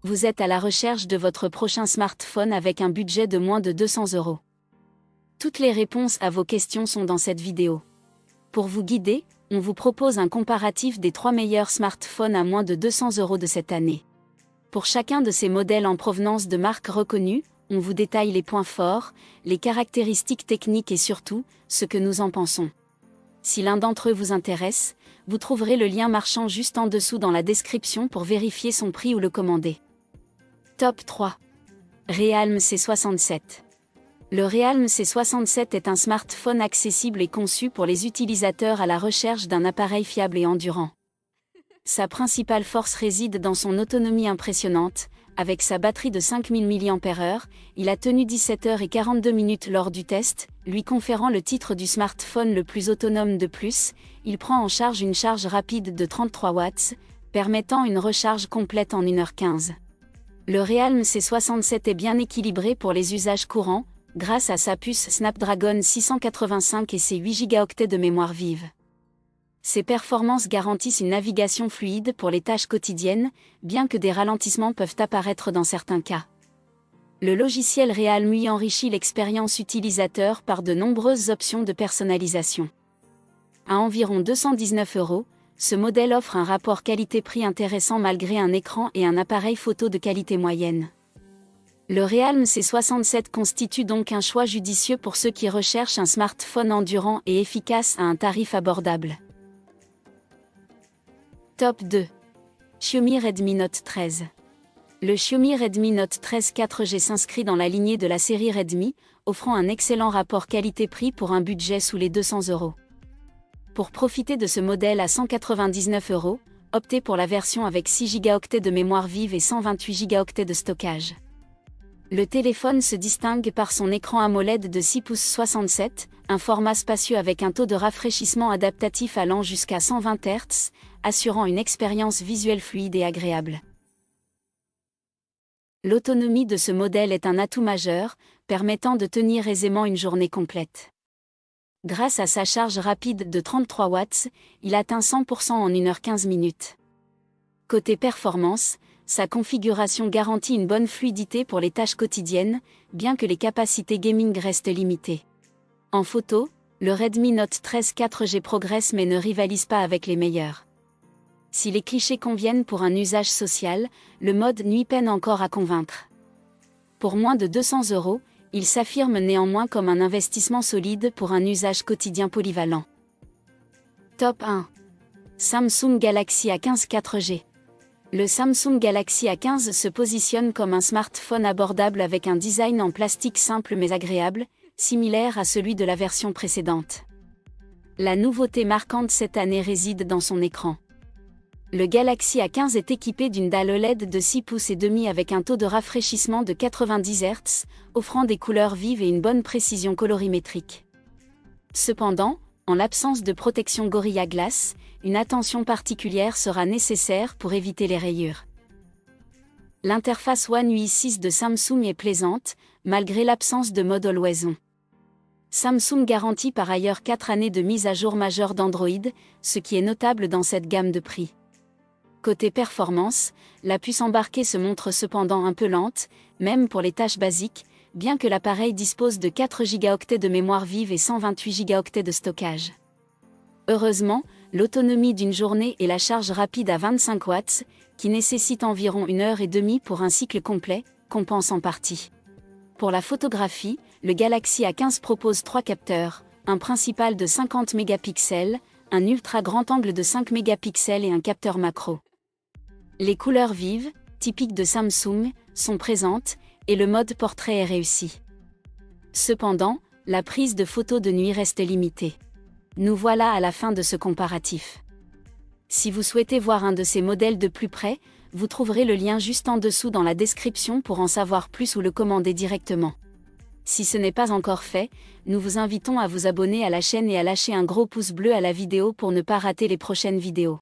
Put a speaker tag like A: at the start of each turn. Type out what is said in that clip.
A: Vous êtes à la recherche de votre prochain smartphone avec un budget de moins de 200 €. Toutes les réponses à vos questions sont dans cette vidéo. Pour vous guider, on vous propose un comparatif des 3 meilleurs smartphones à moins de 200 € de cette année. Pour chacun de ces modèles en provenance de marques reconnues, on vous détaille les points forts, les caractéristiques techniques et surtout, ce que nous en pensons. Si l'un d'entre eux vous intéresse, vous trouverez le lien marchand juste en dessous dans la description pour vérifier son prix ou le commander. Top 3. Realme C67. Le Realme C67 est un smartphone accessible et conçu pour les utilisateurs à la recherche d'un appareil fiable et endurant. Sa principale force réside dans son autonomie impressionnante. Avec sa batterie de 5000 mAh, il a tenu 17 h 42 lors du test, lui conférant le titre du smartphone le plus autonome de plus. Il prend en charge une charge rapide de 33 watts, permettant une recharge complète en 1 h 15. Le Realme C67 est bien équilibré pour les usages courants, grâce à sa puce Snapdragon 685 et ses 8 Go de mémoire vive. Ses performances garantissent une navigation fluide pour les tâches quotidiennes, bien que des ralentissements peuvent apparaître dans certains cas. Le logiciel Realme UI enrichit l'expérience utilisateur par de nombreuses options de personnalisation. À environ 219 €, ce modèle offre un rapport qualité-prix intéressant malgré un écran et un appareil photo de qualité moyenne. Le Realme C67 constitue donc un choix judicieux pour ceux qui recherchent un smartphone endurant et efficace à un tarif abordable. Top 2. Xiaomi Redmi Note 13. Le Xiaomi Redmi Note 13 4G s'inscrit dans la lignée de la série Redmi, offrant un excellent rapport qualité-prix pour un budget sous les 200 €. Pour profiter de ce modèle à 199 €, optez pour la version avec 6 Go de mémoire vive et 128 Go de stockage. Le téléphone se distingue par son écran AMOLED de 6 pouces 67, un format spacieux avec un taux de rafraîchissement adaptatif allant jusqu'à 120 Hz, assurant une expérience visuelle fluide et agréable. L'autonomie de ce modèle est un atout majeur, permettant de tenir aisément une journée complète. Grâce à sa charge rapide de 33 watts, il atteint 100% en 1 h 15. Côté performance, sa configuration garantit une bonne fluidité pour les tâches quotidiennes, bien que les capacités gaming restent limitées. En photo, le Redmi Note 13 4G progresse mais ne rivalise pas avec les meilleurs. Si les clichés conviennent pour un usage social, le mode nuit peine encore à convaincre. Pour moins de 200 €, il s'affirme néanmoins comme un investissement solide pour un usage quotidien polyvalent. Top 1. Samsung Galaxy A15 4G. Le Samsung Galaxy A15 se positionne comme un smartphone abordable avec un design en plastique simple mais agréable, similaire à celui de la version précédente. La nouveauté marquante cette année réside dans son écran. Le Galaxy A15 est équipé d'une dalle OLED de 6 pouces et demi avec un taux de rafraîchissement de 90 Hz, offrant des couleurs vives et une bonne précision colorimétrique. Cependant, en l'absence de protection Gorilla Glass, une attention particulière sera nécessaire pour éviter les rayures. L'interface One UI 6 de Samsung est plaisante, malgré l'absence de mode Always On. Samsung garantit par ailleurs 4 années de mise à jour majeure d'Android, ce qui est notable dans cette gamme de prix. Côté performance, la puce embarquée se montre cependant un peu lente, même pour les tâches basiques, bien que l'appareil dispose de 4 Go de mémoire vive et 128 Go de stockage. Heureusement, l'autonomie d'une journée et la charge rapide à 25 watts, qui nécessite environ 1 h 30 pour un cycle complet, compensent en partie. Pour la photographie, le Galaxy A15 propose 3 capteurs, un principal de 50 mégapixels, un ultra grand angle de 5 mégapixels et un capteur macro. Les couleurs vives, typiques de Samsung, sont présentes, et le mode portrait est réussi. Cependant, la prise de photos de nuit reste limitée. Nous voilà à la fin de ce comparatif. Si vous souhaitez voir un de ces modèles de plus près, vous trouverez le lien juste en dessous dans la description pour en savoir plus ou le commander directement. Si ce n'est pas encore fait, nous vous invitons à vous abonner à la chaîne et à lâcher un gros pouce bleu à la vidéo pour ne pas rater les prochaines vidéos.